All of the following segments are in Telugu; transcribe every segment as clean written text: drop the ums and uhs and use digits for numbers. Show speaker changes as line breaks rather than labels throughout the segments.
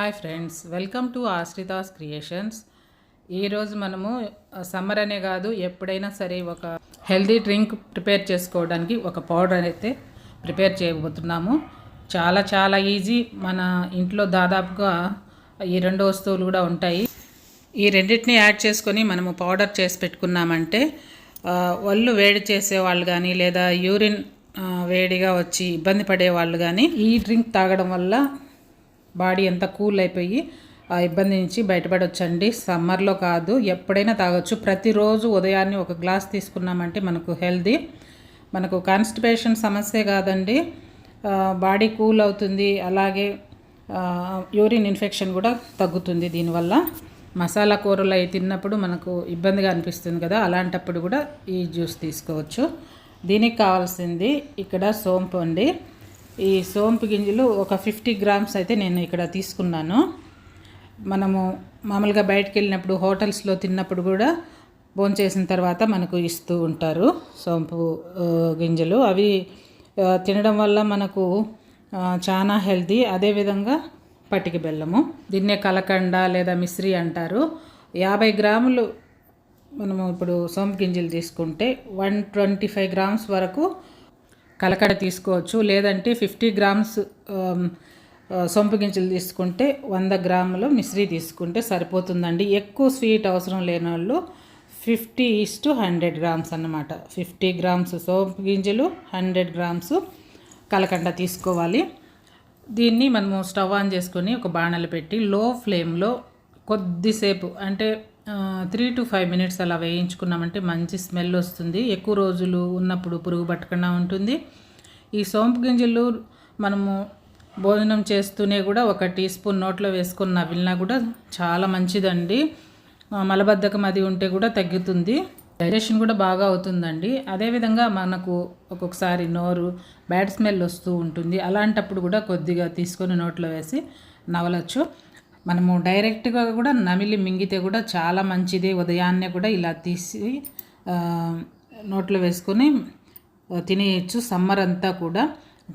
Hi friends, welcome to Ashrita's creations. ఈరోజు మనము సమ్మర్ అనే కాదు ఎప్పుడైనా సరే ఒక హెల్దీ డ్రింక్ ప్రిపేర్ చేసుకోవడానికి ఒక పౌడర్ అయితే ప్రిపేర్ చేయబోతున్నాము. చాలా చాలా ఈజీ. మన ఇంట్లో దాదాపుగా ఈ రెండు వస్తువులు కూడా ఉంటాయి. ఈ రెండింటిని యాడ్ చేసుకొని మనము పౌడర్ చేసి పెట్టుకున్నామంటే ఒళ్ళు వేడి చేసేవాళ్ళు కానీ లేదా యూరిన్ వేడిగా వచ్చి ఇబ్బంది పడే వాళ్ళు కానీ ఈ డ్రింక్ తాగడం వల్ల బాడీ అంతా కూల్ అయిపోయి ఆ ఇబ్బంది నుంచి బయటపడవచ్చండి. సమ్మర్లో కాదు, ఎప్పుడైనా తాగొచ్చు. ప్రతిరోజు ఉదయాన్నే ఒక గ్లాస్ తీసుకున్నామంటే మనకు హెల్దీ. మనకు కాన్స్టిపేషన్ సమస్య కాదండి, బాడీ కూల్ అవుతుంది. అలాగే యూరిన్ ఇన్ఫెక్షన్ కూడా తగ్గుతుంది దీనివల్ల. మసాలా కూరలు అవి తిన్నప్పుడు మనకు ఇబ్బందిగా అనిపిస్తుంది కదా, అలాంటప్పుడు కూడా ఈ జ్యూస్ తీసుకోవచ్చు. దీనికి కావాల్సింది ఇక్కడ సోంపు అండి. ఈ సోంపు గింజలు ఒక 50 గ్రామ్స్ అయితే నేను ఇక్కడ తీసుకున్నాను. మనము మామూలుగా బయటకు వెళ్ళినప్పుడు హోటల్స్లో తిన్నప్పుడు కూడా భోంచేసిన తర్వాత మనకు ఇస్తూ ఉంటారు సోంపు గింజలు. అవి తినడం వల్ల మనకు చాలా హెల్తీ. అదేవిధంగా పటిక బెల్లము, దీన్నే కలకండ లేదా మిశ్రీ అంటారు. 50 గ్రాములు మనము ఇప్పుడు సోంపు గింజలు తీసుకుంటే 125 గ్రామ్స్ వరకు కలకడ తీసుకోవచ్చు. లేదంటే 50 గ్రామ్స్ సొంపు గింజలు తీసుకుంటే 100 గ్రాములు మిశ్రీ తీసుకుంటే సరిపోతుందండి. ఎక్కువ స్వీట్ అవసరం లేని వాళ్ళు 50:100 గ్రామ్స్ అన్నమాట. 50 గ్రామ్స్ సోంపు గింజలు, 100 గ్రామ్స్ కలకండ తీసుకోవాలి. దీన్ని మనము స్టవ్ ఆన్ చేసుకొని ఒక బాణలు పెట్టి లో ఫ్లేమ్లో కొద్దిసేపు అంటే 3 to 5 minutes అలా వేయించుకున్నామంటే మంచి స్మెల్ వస్తుంది. ఎక్కువ రోజులు ఉన్నప్పుడు పురుగు పట్టకుండా ఉంటుంది. ఈ సోంపు గింజలు మనము భోజనం చేస్తూనే కూడా ఒక టీ స్పూన్ నోట్లో వేసుకొని నవిలినా కూడా చాలా మంచిదండి. మలబద్ధకం అది ఉంటే కూడా తగ్గుతుంది. డైజెషన్ కూడా బాగా అవుతుందండి. అదేవిధంగా మనకు ఒక్కొక్కసారి నోరు బ్యాడ్ స్మెల్ వస్తూ ఉంటుంది. అలాంటప్పుడు కూడా కొద్దిగా తీసుకొని నోట్లో వేసి నవలచ్చు. మనము డైరెక్ట్గా కూడా నమిలి మింగితే కూడా చాలా మంచిది. ఉదయాన్నే కూడా ఇలా తీసి నోట్లో వేసుకొని తినేయచ్చు. సమ్మర్ అంతా కూడా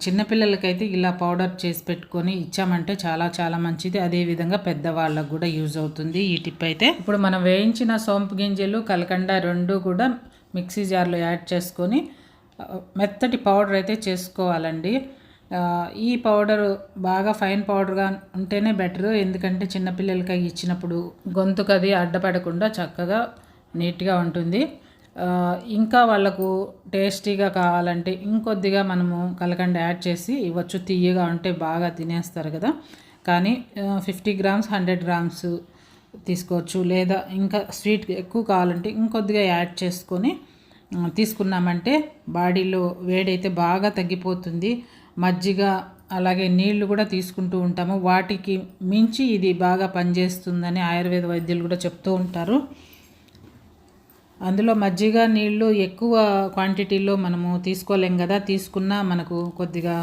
చిన్నపిల్లలకైతే ఇలా పౌడర్ చేసి పెట్టుకొని ఇచ్చామంటే చాలా చాలా మంచిది. అదేవిధంగా పెద్దవాళ్ళకు కూడా యూజ్ అవుతుంది ఈ టిప్ అయితే. ఇప్పుడు మనం వేయించిన సోంపు గింజలు, కలకండ రెండు కూడా మిక్సీ జార్లో యాడ్ చేసుకొని మెత్తటి పౌడర్ అయితే చేసుకోవాలండి. ఈ పౌడర్ బాగా ఫైన్ పౌడర్గా ఉంటేనే బెటరు. ఎందుకంటే చిన్నపిల్లలకి ఇచ్చినప్పుడు గొంతుకు అది అడ్డపడకుండా చక్కగా నీట్గా ఉంటుంది. ఇంకా వాళ్ళకు టేస్టీగా కావాలంటే ఇంకొద్దిగా మనము కలకండ యాడ్ చేసి ఇవ్వచ్చు. తీయగా ఉంటే బాగా తినేస్తారు కదా. కానీ 50 గ్రామ్స్ 100 గ్రామ్స్ తీసుకోవచ్చు. లేదా ఇంకా స్వీట్ ఎక్కువ కావాలంటే ఇంకొద్దిగా యాడ్ చేసుకొని తీసుకున్నామంటే బాడీలో వేడైతే బాగా తగ్గిపోతుంది. మజ్జిగ అలాగే నీళ్లు కూడా తీసుకుంటూ ఉంటాము. వాటికి మించి ఇది బాగా పనిచేస్తుందని ఆయుర్వేద వైద్యులు కూడా చెప్తూ ఉంటారు. అందులో మజ్జిగ నీళ్లు ఎక్కువ క్వాంటిటీలో మనము తీసుకోలేం కదా. తీసుకున్నా మనకు కొద్దిగా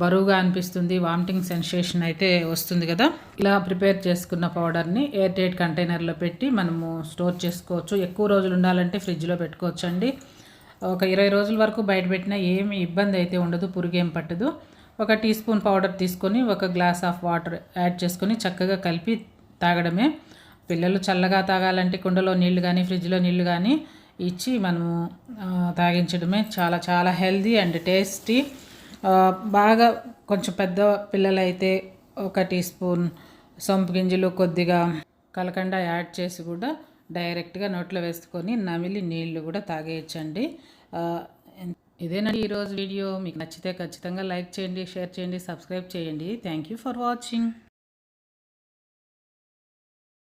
బరువుగా అనిపిస్తుంది, వామిటింగ్ సెన్సేషన్ అయితే వస్తుంది కదా. ఇలా ప్రిపేర్ చేసుకున్న పౌడర్ని ఎయిర్ టైట్ కంటైనర్లో పెట్టి మనము స్టోర్ చేసుకోవచ్చు. ఎక్కువ రోజులు ఉండాలంటే ఫ్రిడ్జ్లో పెట్టుకోవచ్చు అండి. ఒక 20 రోజుల వరకు బయట పెట్టినా ఏమి ఇబ్బంది అయితే ఉండదు, పురుగేం పట్టదు. ఒక టీ స్పూన్ పౌడర్ తీసుకొని ఒక గ్లాస్ ఆఫ్ వాటర్ యాడ్ చేసుకొని చక్కగా కలిపి తాగడమే. పిల్లలు చల్లగా తాగాలంటే కుండలో నీళ్లు కానీ ఫ్రిడ్జ్లో నీళ్లు కానీ ఇచ్చి మనము తాగించడమే. చాలా చాలా హెల్దీ అండ్ టేస్టీ. బాగా కొంచెం పెద్ద పిల్లలైతే ఒక టీ స్పూన్ సొంపు గింజలు, కొద్దిగా కలకండ యాడ్ చేసి కూడా డైరెక్ట్గా నోట్లో వేసుకొని నమిలి నీళ్లు కూడా తాగేయచ్చండి. ఇదేనండి ఈరోజు వీడియో. మీకు నచ్చితే ఖచ్చితంగా లైక్ చేయండి, షేర్ చేయండి, సబ్స్క్రైబ్ చేయండి. Thank you for watching.